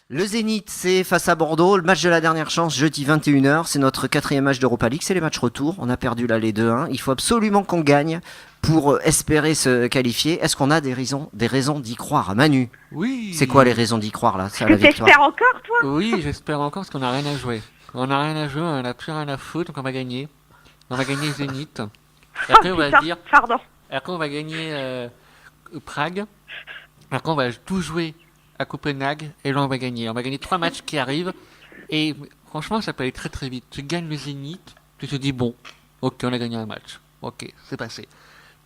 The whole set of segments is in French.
Le Zénith, c'est face à Bordeaux, le match de la dernière chance, jeudi 21h, c'est notre 4e match d'Europa League, c'est les matchs retour, on a perdu l'aller 2-1, il faut absolument qu'on gagne pour espérer se qualifier. Est-ce qu'on a des raisons d'y croire, Manu? Oui. C'est quoi les raisons d'y croire là, Est-ce à que la victoire? t'espères encore, toi? Oui, j'espère encore parce qu'on n'a rien à jouer. On n'a rien à jouer, on n'a plus rien à foutre, donc on va gagner. On va gagner Zénith. Et Oh après, on va putain, dire, pardon. après on va gagner Prague. Après, on va tout jouer à Copenhague et là, on va gagner. On va gagner 3 matchs qui arrivent et franchement, ça peut aller très très vite. Tu gagnes le Zénith, tu te dis bon, ok, on a gagné un match. Ok, c'est passé.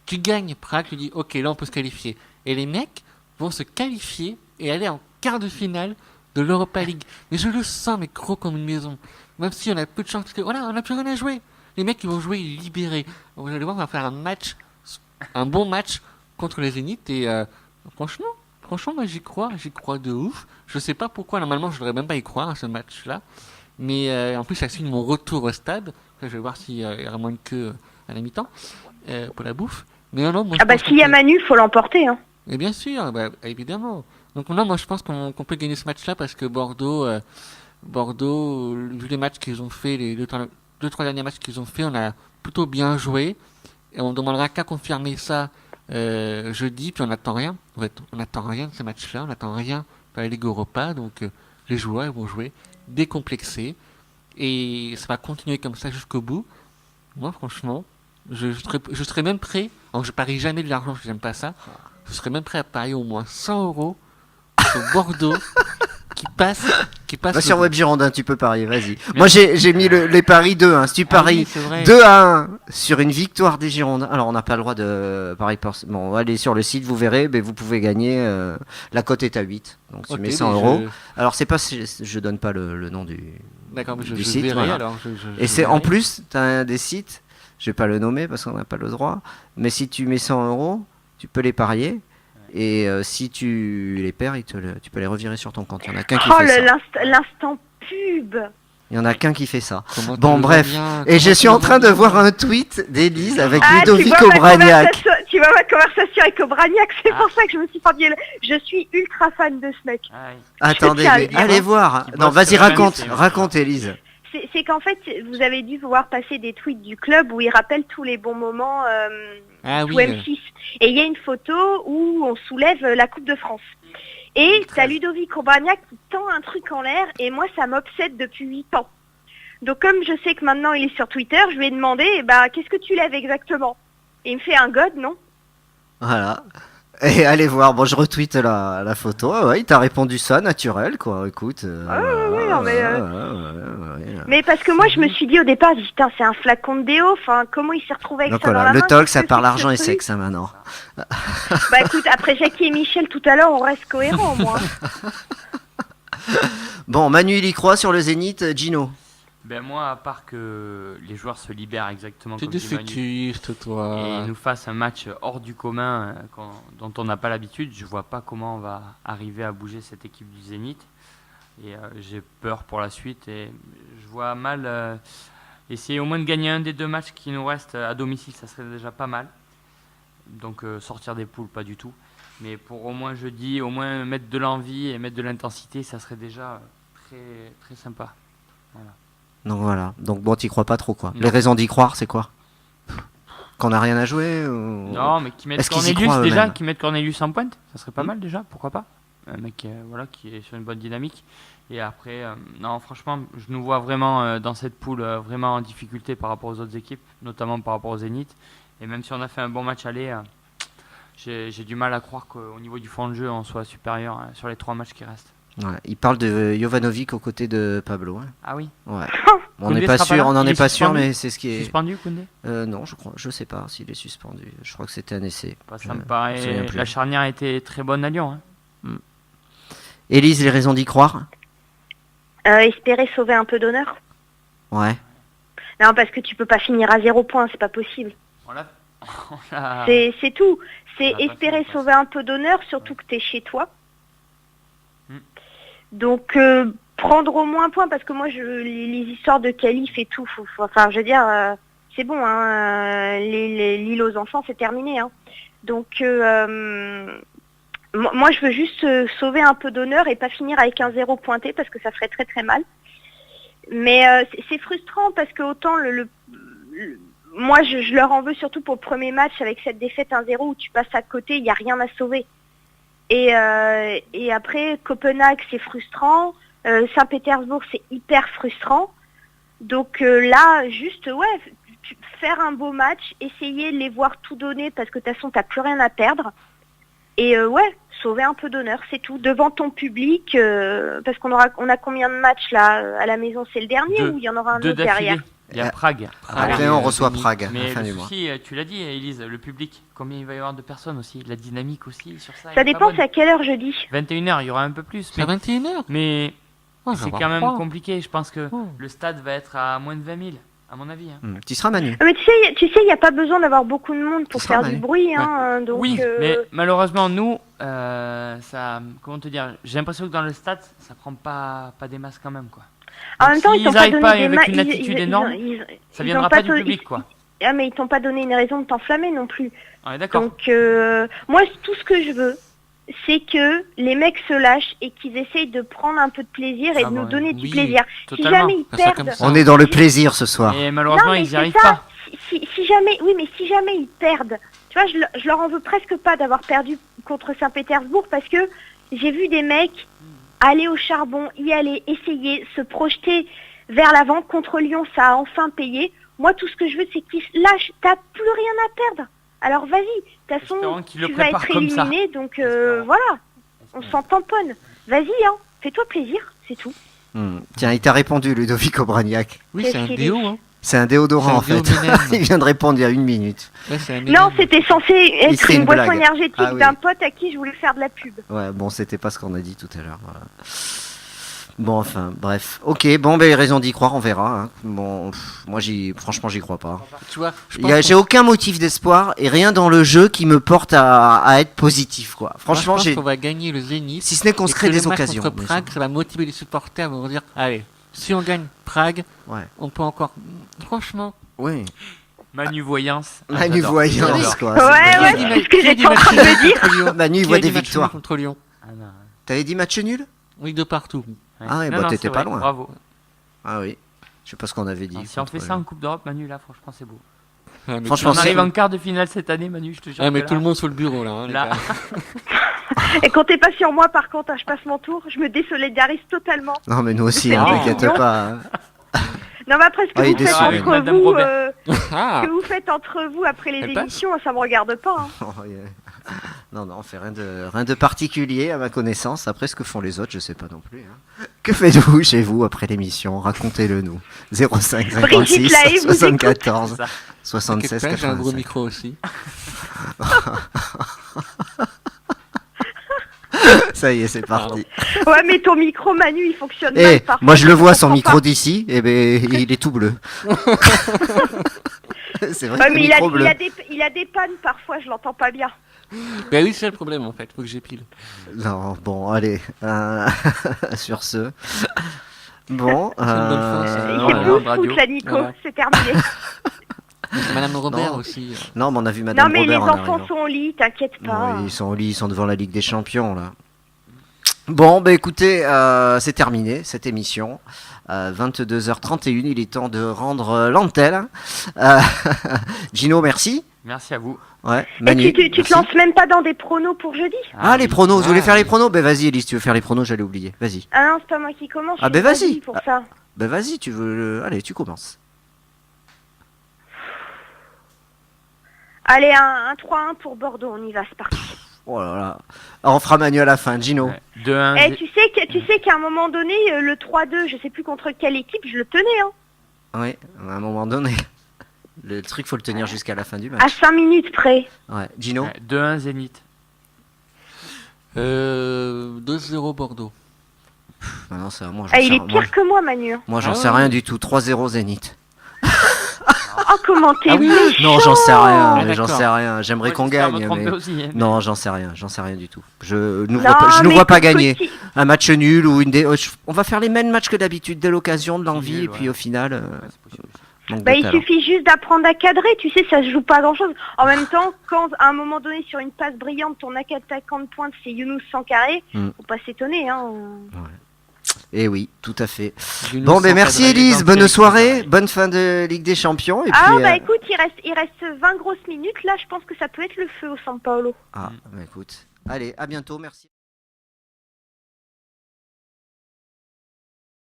Tu gagnes Prague, tu dis ok, là on peut se qualifier. Et les mecs vont se qualifier et aller en quart de finale de l'Europa League. Mais je le sens, mais gros comme une maison. Même si on a peu de chance, parce que voilà, on n'a plus rien à jouer. Les mecs ils vont jouer libérés. Vous allez voir, on va faire un bon match contre les Zénith et franchement, moi j'y crois de ouf. Je sais pas pourquoi, normalement je devrais même pas y croire à ce match-là. Mais en plus, ça suit mon retour au stade. Je vais voir s'il y a vraiment une queue à la mi-temps pour la bouffe. Mais non, moi je Ah bah pense qu'on s'il y a peut... Manu, faut l'emporter, hein. Et bien sûr, bah, évidemment. Donc non, moi je pense qu'on peut gagner ce match-là parce que Bordeaux, vu les matchs qu'ils ont fait, les deux, trois derniers matchs qu'ils ont fait, on a plutôt bien joué. Et on demandera qu'à confirmer ça jeudi, puis on n'attend rien. En fait, on n'attend rien de ces matchs-là, on n'attend rien de la Ligue Europa. Donc les joueurs ils vont jouer décomplexés. Et ça va continuer comme ça jusqu'au bout. Moi, franchement, je serais même prêt. Alors, je parie jamais de l'argent, parce que j'aime pas ça. Je serais même prêt à parier au moins 100 € sur Bordeaux qui passe, Va sur Web Girondin, tu peux parier, vas-y. Merci. Moi j'ai mis les paris 2-1. Si tu Ah paries oui, c'est vrai. 2-1 sur une victoire des Girondins, alors on n'a pas le droit de parier bon, allez sur le site, vous verrez, mais vous pouvez gagner. La cote est à 8, donc tu Ok, mets 100 mais euros. Alors c'est pas, je donne pas le nom D'accord, mais je du site. verrai Voilà. alors. Et Je c'est en verrai. plus, tu as un des sites, je vais pas le nommer parce qu'on n'a pas le droit, mais si tu mets 100 euros, tu peux les parier. Et si tu les perds, tu peux les revirer sur ton compte. Il y en a qu'un qui Oh, fait ça. l'instant pub. Il y en a qu'un qui fait ça. Comment tu Bon, le bref. vois bien, Et je comment suis tu le en train vois de bien. voir un tweet d'Élise avec Ah, Ludovic Obraniak. tu vois ma conversation avec Obraniak, c'est pour ça que je me suis parmi. Je suis ultra fan de ce mec. Ah, oui. Attendez, tiens à mais le dire, allez hein. voir. Qui Non, bosse vas-y, sur raconte, RMC, raconte, Élise. C'est qu'en fait, vous avez dû voir passer des tweets du club où il rappelle tous les bons moments Ah sous oui, M6. Et il y a une photo où on soulève la Coupe de France. Et t'as Ludovic Obraniak qui tend un truc en l'air et moi ça m'obsède depuis 8 ans. Donc comme je sais que maintenant il est sur Twitter, je lui ai demandé qu'est-ce que tu lèves exactement. Et il me fait un god, non? Voilà. Et allez voir, bon, je retweete la photo. Ah ouais, il t'a répondu ça, naturel, quoi. Écoute. ouais, non, mais, ouais. Mais parce que moi je me suis dit au départ, putain c'est un flacon de déo, enfin comment il s'est retrouvé avec Donc ça dans voilà, la le main, talk, qu'est-ce ça que parle c'est que argent ce et truc? sexe, hein, maintenant. Bah écoute, après Jackie et Michel tout à l'heure, on reste cohérent au moins. Bon, Manu, il y croit sur le Zénith, Gino. Ben moi, à part que les joueurs se libèrent exactement t'es comme dit Manu défaitiste, et toi. nous fassent un match hors du commun dont on n'a pas l'habitude, je vois pas comment on va arriver à bouger cette équipe du Zénith. Et j'ai peur pour la suite et je vois mal essayer au moins de gagner un des 2 matchs qui nous restent à domicile, ça serait déjà pas mal. Donc sortir des poules, pas du tout. Mais pour au moins jeudi, au moins mettre de l'envie et mettre de l'intensité, ça serait déjà très, très sympa. Voilà. Donc voilà. Donc bon, t'y crois pas trop, quoi. Non. Les raisons d'y croire, c'est quoi? Qu'on n'a rien à jouer ou... Non, mais qui mettent Est-ce qu'ils y Cornelius croient déjà, eux-mêmes? qui mettent Cornelius en pointe, ça serait pas mal déjà, pourquoi pas. Un mec voilà, qui est sur une bonne dynamique. Et après, non, franchement, je nous vois vraiment dans cette poule vraiment en difficulté par rapport aux autres équipes, notamment par rapport au Zénith. Et même si on a fait un bon match aller, j'ai du mal à croire qu'au niveau du fond de jeu, on soit supérieur sur les 3 matchs qui restent. Ouais, il parle de Jovanovic aux côtés de Pablo. Hein. Ah oui. Ouais. On Koundé n'est pas sera pas sûr, là on n'en Il est est pas sûr, suspendu mais c'est ce qui est. Suspendu, Koundé Non, je sais pas s'il est suspendu. Je crois que c'était un essai. Ça me Je me souviens paraît. plus. La charnière était très bonne à Lyon. Hein. Élise, les raisons d'y croire? Espérer sauver un peu d'honneur. Ouais. Non, parce que tu peux pas finir à 0 points, c'est pas possible. On l'a- C'est tout. C'est On l'a pas espérer fait, sauver un peu d'honneur, surtout que t'es chez toi. Hmm. Donc prendre au moins un point, parce que moi les histoires de qualif et tout, enfin je veux dire, c'est bon, hein, l'île aux enfants c'est terminé. Hein. Donc Moi, je veux juste sauver un peu d'honneur et pas finir avec un 0 pointé parce que ça ferait très très mal. Mais c'est frustrant parce que autant moi, je leur en veux surtout pour le premier match avec cette défaite 1-0 où tu passes à côté, il n'y a rien à sauver. Et après, Copenhague, c'est frustrant. Saint-Pétersbourg, c'est hyper frustrant. Donc là, juste, faire un beau match, essayer de les voir tout donner parce que de toute façon, tu n'as plus rien à perdre. Et sauver un peu d'honneur, c'est tout. Devant ton public, parce qu'on a combien de matchs là à la maison? C'est le dernier ou il y en aura un autre derrière? Il y a Prague. Après, on reçoit Prague à la Mais fin le du mois. souci, tu l'as dit, Élise, le public, combien il va y avoir de personnes aussi, la dynamique aussi sur ça. Ça dépend, c'est à quelle heure jeudi? 21h, il y aura un peu plus. C'est à 21h. Mais Oh, c'est j'en quand vois même pas. compliqué. Je pense que Oh. le stade va être à moins de 20 000, à mon avis. Hein. Tu seras Manu. Mais tu sais, il n'y a pas besoin d'avoir beaucoup de monde pour Ça sera faire mal. du bruit. Hein, donc, Oui, mais malheureusement, nous, ça, comment te dire, j'ai l'impression que dans le stade, ça prend pas des masses quand même, quoi. en Donc, même temps, ils s'ils t'ont pas arrivent donné pas des avec une ils- attitude ils- énorme, ça ils viendra ont pas du to- public, quoi. Ah, mais ils t'ont pas donné une raison de t'enflammer non plus. On est d'accord. Donc, moi, tout ce que je veux, c'est que les mecs se lâchent et qu'ils essayent de prendre un peu de plaisir et Ah de nous bon, donner du oui, plaisir. totalement. Si jamais ils Ça sera perdent, comme ça. On est dans le plaisir ce soir. Et malheureusement, Non, mais ils n'y c'est arrivent ça. pas. si jamais, oui, mais si jamais ils perdent, tu vois, je leur en veux presque pas d'avoir perdu contre Saint-Pétersbourg parce que j'ai vu des mecs aller au charbon, y aller, essayer, se projeter vers l'avant. Contre Lyon, ça a enfin payé. Moi, tout ce que je veux, c'est qu'ils se lâchent. T'as plus rien à perdre. Alors vas-y. De toute façon, Espérons qu'ils le tu vas préparent être comme ça. éliminé, donc Espérons. voilà, on s'en tamponne. Vas-y, hein, fais-toi plaisir, c'est tout. Tiens, il t'a répondu, Ludovic Obraniak. Oui, Qu'est-ce c'est un qu'il déo, est hein. C'est un déodorant en C'est un fait. déo Ménème. Il vient de répondre il y a 1 minute. Ouais, c'est un Non, ménage. c'était censé être serait une une boisson blague. énergétique Ah oui. d'un pote à qui je voulais faire de la pub. Ouais, bon, c'était pas ce qu'on a dit tout à l'heure. Voilà. Bon, enfin, bref. Ok, bon, ben, raison d'y croire, on verra. Hein. Bon, moi, franchement, j'y crois pas. Tu vois, je Il pense y a- qu'on- J'ai aucun motif d'espoir et rien dans le jeu qui me porte à être positif, quoi. moi, je Franchement, pense j'ai. qu'on va gagner le Zénith. Si ce n'est qu'on se Et crée que des le match occasions. contre bien Prague, sûr. ça va motiver les supporters, vont dire allez, si on gagne Prague, Ouais. on peut encore. Franchement, Oui. Manu Voyance. Manu j'adore. Voyance, J'adore. quoi. Ouais, c'est- ouais, c'est ce que j'étais en train de me dire. contre Lyon. Manu, il Qui voit a des dit match nul victoires. contre Lyon. Ah, non. T'avais dit match nul? Oui, de partout. Ouais. Ah ouais, Non, bah, non, t'étais c'est pas vrai, loin. Bravo. Ah oui. Je sais pas ce qu'on avait dit. Si on fait ça en Coupe d'Europe, Manu, là, franchement, c'est beau. Ouais, mais Franchement, tout On le arrive monde- en quart de finale cette année, Manu, je te jure. Ouais, mais que tout le là- monde sur le bureau là. hein, les Là. gars. Et comptez pas sur moi par contre, hein, je passe mon tour, je me désolidarise totalement. Non, mais nous aussi, C'est hein, des t'inquiète millions. pas. hein. Non mais après ce que Ah, il est vous faites déçu, entre Madame vous, Robert. Ah, ce que vous faites entre vous après les Elle passe émissions, ça me regarde pas. Hein. Oh, yeah. Non, non, on fait rien de particulier à ma connaissance. Après, ce que font les autres, je sais pas non plus. hein. Que faites-vous chez vous après l'émission? Racontez-le nous. 05 56 Brigitte Lahaye vous 74 Ça. 76 j'ai un gros 85. micro aussi. Ça y est, c'est parti. Ouais mais ton micro Manu il fonctionne Eh, mal parfois. moi je le vois je son comprends micro pas. d'ici, et ben il est tout bleu. C'est vrai, Ouais, le mais micro bleu. il a des pannes parfois, je l'entends pas bien. Ben oui, c'est le problème en fait, faut que j'épile. Non, bon, allez. Sur ce. Bon. une bonne fin, ça. Il non, fait non, beau radio. foot là Nico, Voilà. c'est terminé. Madame Robert Non. aussi. Non, mais on a vu Madame Non mais les Robert en enfants arrivant. sont au lit, t'inquiète pas. Oui, ils sont au lit, ils sont devant la Ligue des Champions là. Bon, bah écoutez, c'est terminé cette émission. 22h31, il est temps de rendre l'antenne. Gino, merci. Merci à vous. Ouais, Et Manu, tu te merci. lances même pas dans des pronos pour jeudi? Ah, les oui. pronos, vous voulez Ah. faire les pronos? Ben vas-y, Elise, tu veux faire les pronos, j'allais oublier. Vas-y. Ah non, c'est pas moi qui commence. Ah, je ben suis vas-y. pas pour ça. Ben vas-y, tu veux. Allez, tu commences. Allez, un 3-1 pour Bordeaux, on y va, c'est parti. Oh là là. Ah, on fera Manu à la fin, Gino. Ouais. 2-1. Eh, tu sais qu'à un moment donné, le 3-2, je sais plus contre quelle équipe, je le tenais, hein. Oui, à un moment donné. Le truc, faut le tenir jusqu'à la fin du À match. 5 minutes près. Ouais, Gino. Ouais, 2-1 Zénith. 2-0 Bordeaux. Ah non, c'est à moi. Ah, il est moi, pire que moi, Manu. moi, j'en Ah sais ouais. rien du tout. 3-0 Zénith. Oh, comment t'es Ah oui. méchant. Non, j'en sais rien. Ah, mais j'en d'accord. sais rien. J'aimerais Moi, qu'on j'espère me gagne. tromper Mais... aussi, hein, mais- Non, j'en sais rien du tout. Je ne Non, vois mais pas écoute, gagner petit- un match nul ou une. On va faire les mêmes matchs que d'habitude, dès l'occasion, de l'envie, nul, et puis ouais. au final, Ouais, c'est possible aussi. Manque Bah, de il talent. suffit juste d'apprendre à cadrer, tu sais, ça se joue pas à grand chose. En même temps, quand à un moment donné, sur une passe brillante, ton attaquant de pointe, c'est Younous Sankaré, faut pas s'étonner, hein. Eh oui, tout à fait. Younous Bon, ben merci Sankaré, Élise, gentil bonne avec soirée, Sankaré. bonne fin de Ligue des Champions. Et Ah, puis, bah écoute, il reste 20 grosses minutes, là, je pense que ça peut être le feu au San Paolo. bah écoute, allez, à bientôt, merci.